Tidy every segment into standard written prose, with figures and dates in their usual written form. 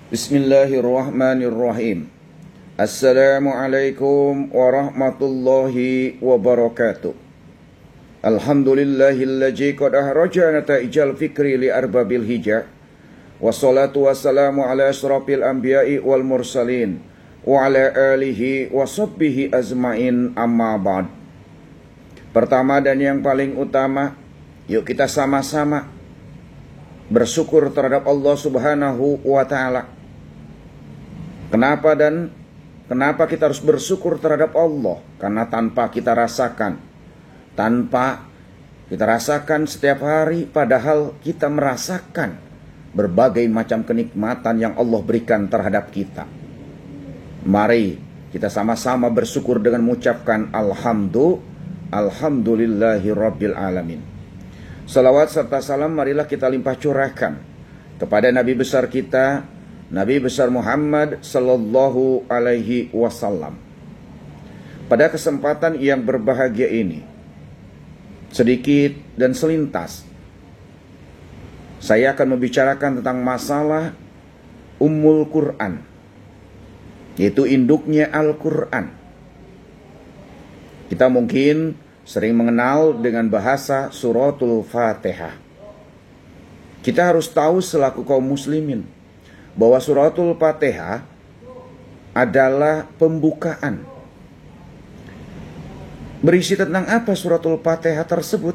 Bismillahirrahmanirrahim. Assalamualaikum warahmatullahi wabarakatuh. Alhamdulillahilladzi qad ahraja nata'ijal fikri li arbabil hijah. Wassalatu wassalamu ala asyrafil anbiya'i wal mursalin wa ala alihi wa sahbihi azmain, amma ba'd. Pertama dan yang paling utama, yuk kita sama-sama bersyukur terhadap Allah Subhanahu wa ta'ala. Kenapa kita harus bersyukur terhadap Allah? Karena tanpa kita rasakan setiap hari, padahal kita merasakan berbagai macam kenikmatan yang Allah berikan terhadap kita. Mari kita sama-sama bersyukur dengan mengucapkan Alhamdulillahi Rabbil Alamin. Salawat serta salam marilah kita limpah curahkan kepada Nabi besar kita, Nabi besar Muhammad sallallahu alaihi wasallam. Pada kesempatan yang berbahagia ini, sedikit dan selintas, saya akan membicarakan tentang masalah Ummul Quran, yaitu induknya Al-Quran. Kita mungkin sering mengenal dengan bahasa suratul Fatihah. Kita harus tahu selaku kaum muslimin bahwa suratul Fatihah adalah pembukaan. Berisi tentang apa suratul Fatihah tersebut?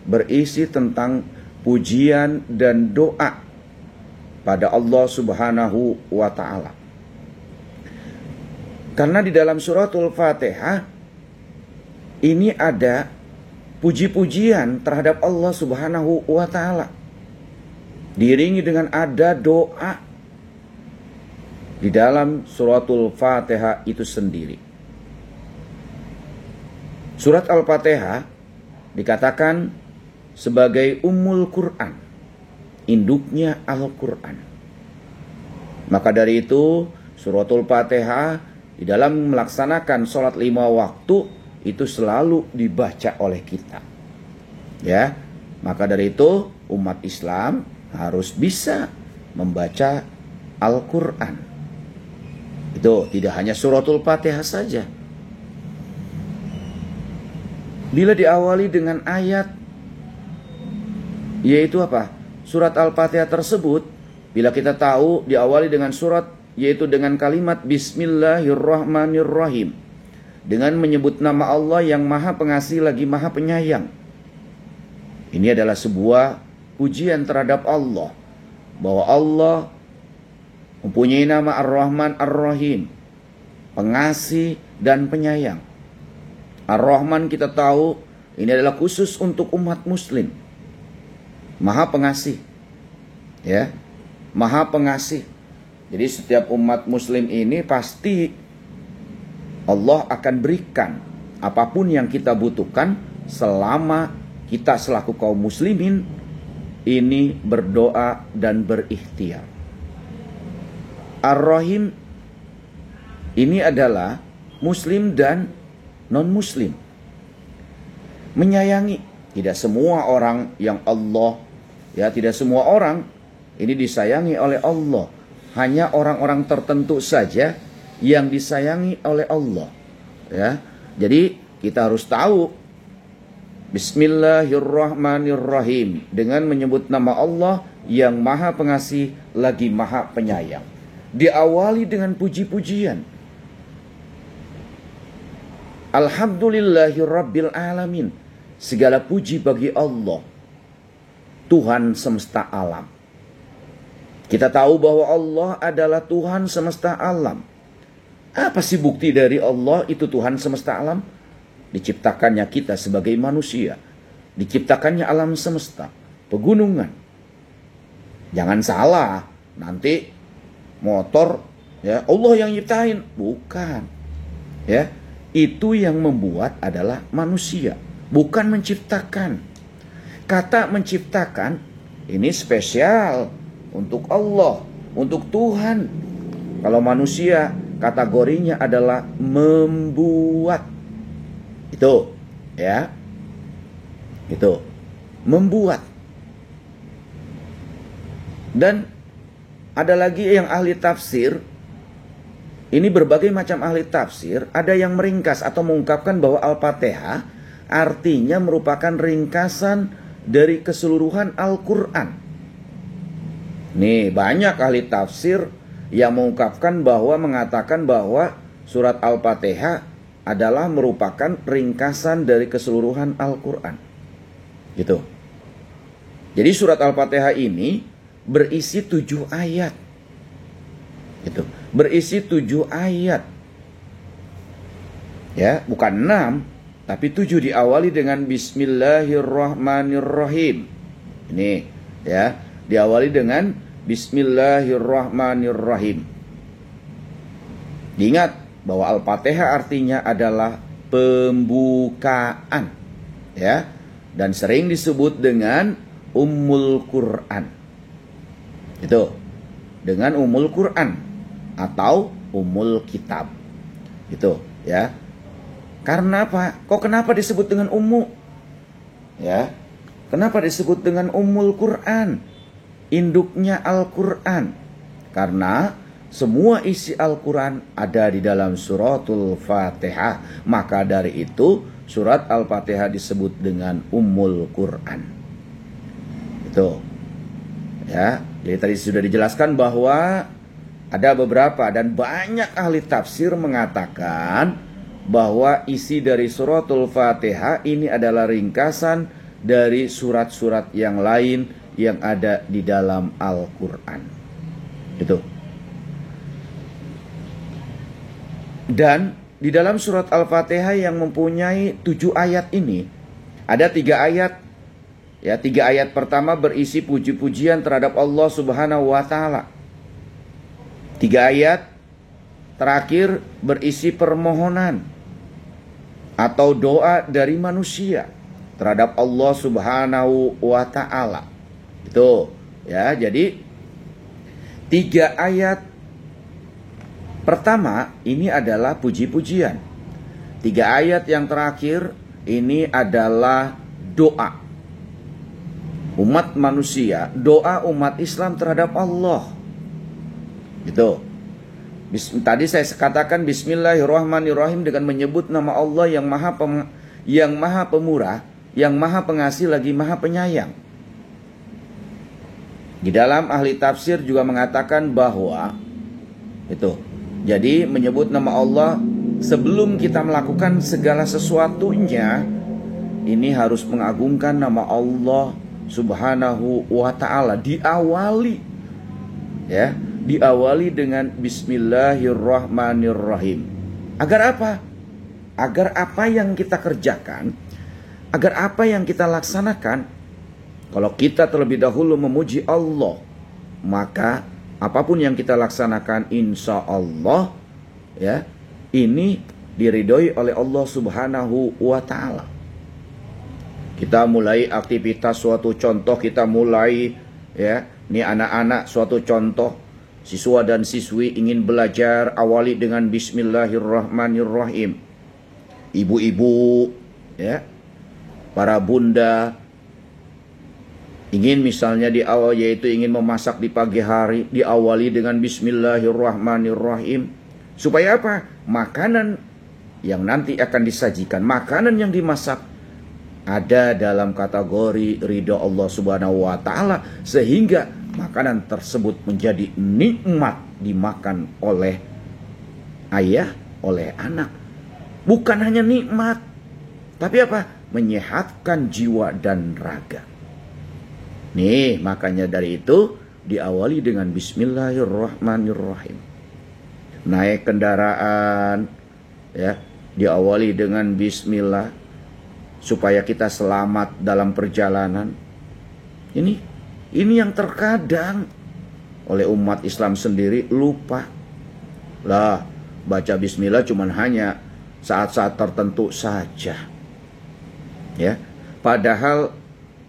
Berisi tentang pujian dan doa pada Allah Subhanahu wa ta'ala. Karena di dalam suratul Fatihah ini ada puji-pujian terhadap Allah Subhanahu wa ta'ala, diiringi dengan ada doa di dalam suratul Fatihah itu sendiri. Surat Al-Fatihah dikatakan sebagai Ummul Quran, induknya Al-Quran. Maka dari itu suratul Fatihah di dalam melaksanakan sholat 5 waktu itu selalu dibaca oleh kita. Ya, maka dari itu umat Islam harus bisa membaca Al-Quran. Itu tidak hanya suratul Fatihah saja. Bila diawali dengan ayat, yaitu apa? Surat Al-Fatihah tersebut, bila kita tahu diawali dengan surat, yaitu dengan kalimat Bismillahirrahmanirrahim, dengan menyebut nama Allah yang Maha Pengasih lagi Maha Penyayang. Ini adalah sebuah pujian terhadap Allah, bahwa Allah mempunyai nama Ar-Rahman Ar-Rahim, pengasih dan penyayang. Ar-Rahman kita tahu ini adalah khusus untuk umat muslim. Maha pengasih. Ya, Maha pengasih. Jadi setiap umat muslim ini pasti Allah akan berikan apapun yang kita butuhkan selama kita selaku kaum muslimin ini berdoa dan berikhtiar. Ar-Rahim ini adalah muslim dan non-muslim. Menyayangi. Tidak semua orang yang Allah, tidak semua orang ini disayangi oleh Allah. Hanya orang-orang tertentu saja yang disayangi oleh Allah. Ya. Jadi kita harus tahu Bismillahirrahmanirrahim, dengan menyebut nama Allah yang Maha Pengasih lagi Maha Penyayang. Diawali dengan puji-pujian. Alhamdulillahi Rabbil Alamin. Segala puji bagi Allah, Tuhan semesta alam. Kita tahu bahwa Allah adalah Tuhan semesta alam. Apa sih bukti dari Allah itu Tuhan semesta alam? Diciptakannya kita sebagai manusia. Diciptakannya alam semesta, pegunungan. Jangan salah, nanti motor Allah yang nyiptain, bukan. Ya, itu yang membuat adalah manusia, bukan menciptakan. Kata menciptakan ini spesial untuk Allah, untuk Tuhan. Kalau manusia kategorinya adalah membuat. Itu, ya. Itu membuat. Dan ada lagi yang ahli tafsir, ini berbagai macam ahli tafsir, ada yang meringkas atau mengungkapkan bahwa Al-Fatihah artinya merupakan ringkasan dari keseluruhan Al-Quran. Nih, banyak ahli tafsir yang mengatakan bahwa surat Al-Fatihah adalah merupakan ringkasan dari keseluruhan Al-Quran. Gitu. Jadi surat Al-Fatihah ini berisi 7 ayat. Gitu. Berisi 7 ayat. Ya, bukan 6, tapi 7, diawali dengan Bismillahirrahmanirrahim. Ini, ya, diawali dengan Bismillahirrahmanirrahim. Diingat bahwa Al-Fatihah artinya adalah pembukaan, ya, dan sering disebut dengan Ummul Quran. Itu, dengan Ummul Quran atau Ummul Kitab. Itu, ya. Karena apa? Kenapa disebut dengan ummu? Ya. Kenapa disebut dengan Ummul Quran? Induknya Al-Quran. Karena semua isi Al-Quran ada di dalam suratul Fatihah. Maka dari itu surat Al-Fatihah disebut dengan Ummul Quran. Itu, ya. Jadi tadi sudah dijelaskan bahwa ada beberapa dan banyak ahli tafsir mengatakan bahwa isi dari suratul Fatihah ini adalah ringkasan dari surat-surat yang lain yang ada di dalam Al-Quran. Itu. Dan di dalam surat Al-Fatihah yang mempunyai 7 ayat ini, ada 3 ayat. Ya, 3 ayat pertama berisi puji-pujian terhadap Allah Subhanahu wa Ta'ala. 3 ayat terakhir berisi permohonan atau doa dari manusia terhadap Allah Subhanahu wa Ta'ala. Itu, ya. Jadi 3 ayat pertama ini adalah puji-pujian. 3 ayat yang terakhir ini adalah doa umat manusia, doa umat Islam terhadap Allah. Gitu. Tadi saya katakan Bismillahirrahmanirrahim dengan menyebut nama Allah yang maha pemurah, yang maha pengasih lagi maha penyayang. Di dalam ahli tafsir juga mengatakan bahwa itu, jadi menyebut nama Allah sebelum kita melakukan segala sesuatunya, ini harus mengagungkan nama Allah Subhanahu wa Ta'ala. Diawali, ya, diawali dengan Bismillahirrahmanirrahim. Agar apa? Agar apa yang kita kerjakan, agar apa yang kita laksanakan, kalau kita terlebih dahulu memuji Allah, maka apapun yang kita laksanakan insya Allah, ya, ini diridhoi oleh Allah Subhanahu wa Ta'ala. Kita mulai aktivitas, suatu contoh kita mulai, ya, ini anak-anak suatu contoh, siswa dan siswi ingin belajar, awali dengan Bismillahirrahmanirrahim. Ibu-ibu, ya, para bunda ingin misalnya di awal, yaitu ingin memasak di pagi hari, diawali dengan Bismillahirrahmanirrahim. Supaya apa? Makanan yang nanti akan disajikan, makanan yang dimasak ada dalam kategori ridho Allah Subhanahu wa Ta'ala, sehingga makanan tersebut menjadi nikmat dimakan oleh ayah, oleh anak. Bukan hanya nikmat, tapi apa? Menyehatkan jiwa dan raga. Nih, makanya dari itu diawali dengan Bismillahirrahmanirrahim. Naik kendaraan, ya, diawali dengan Bismillah, supaya kita selamat dalam perjalanan. Ini yang terkadang oleh umat Islam sendiri lupa. Lah, baca bismillah cuman hanya saat-saat tertentu saja. Ya, padahal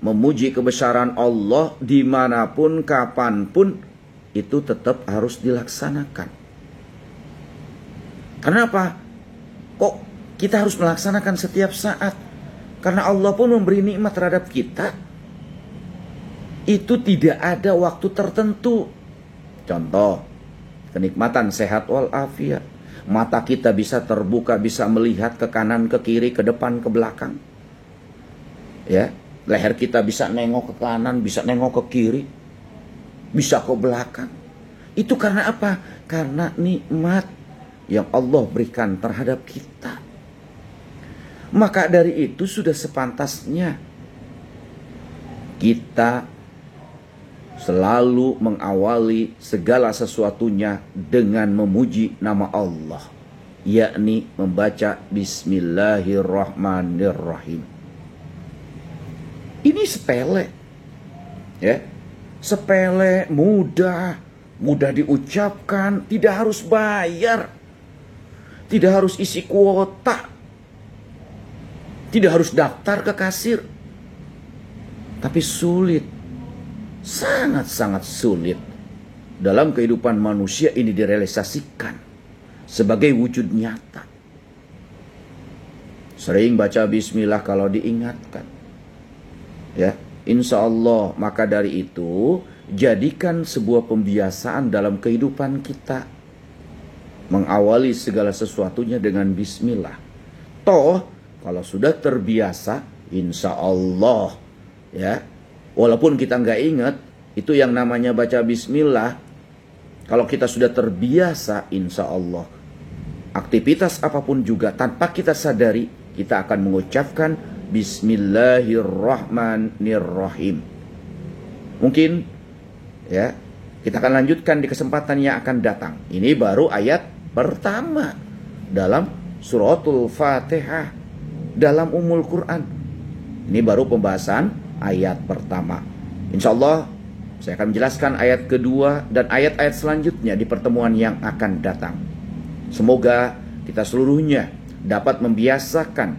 memuji kebesaran Allah dimanapun, kapanpun, itu tetap harus dilaksanakan. Kenapa? Kok kita harus melaksanakan setiap saat? Karena Allah pun memberi nikmat terhadap kita. Itu tidak ada waktu tertentu. Contoh, kenikmatan sehat walafiat. Mata kita bisa terbuka, bisa melihat ke kanan, ke kiri, ke depan, ke belakang. Ya, leher kita bisa nengok ke kanan, bisa nengok ke kiri, bisa ke belakang. Itu karena apa? Karena nikmat yang Allah berikan terhadap kita. Maka dari itu sudah sepantasnya kita selalu mengawali segala sesuatunya dengan memuji nama Allah, yakni membaca Bismillahirrahmanirrahim. Ini sepele, ya, sepele, mudah diucapkan, tidak harus bayar, tidak harus isi kuota, tidak harus daftar ke kasir, tapi sulit. Sangat-sangat sulit dalam kehidupan manusia ini direalisasikan sebagai wujud nyata. Sering baca bismillah kalau diingatkan, ya, insya Allah. Maka dari itu jadikan sebuah pembiasaan dalam kehidupan kita, mengawali segala sesuatunya dengan bismillah. Toh kalau sudah terbiasa, insya Allah, ya, walaupun kita nggak ingat, itu yang namanya baca bismillah. Kalau kita sudah terbiasa, insya Allah, aktivitas apapun juga tanpa kita sadari, kita akan mengucapkan Bismillahirrahmanirrahim. Mungkin, ya, kita akan lanjutkan di kesempatan yang akan datang. Ini baru ayat pertama dalam suratul Fatihah, dalam Ummul Quran. Ini baru pembahasan ayat pertama. Insya Allah saya akan menjelaskan ayat kedua dan ayat-ayat selanjutnya di pertemuan yang akan datang. Semoga kita seluruhnya dapat membiasakan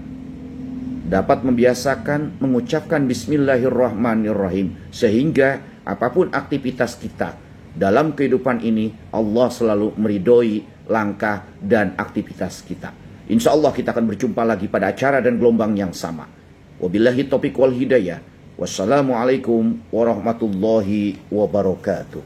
mengucapkan Bismillahirrahmanirrahim, sehingga apapun aktivitas kita dalam kehidupan ini, Allah selalu meridhoi langkah dan aktivitas kita. Insya Allah kita akan berjumpa lagi pada acara dan gelombang yang sama. Wabillahi taufiq wal hidayah. Wassalamualaikum warahmatullahi wabarakatuh.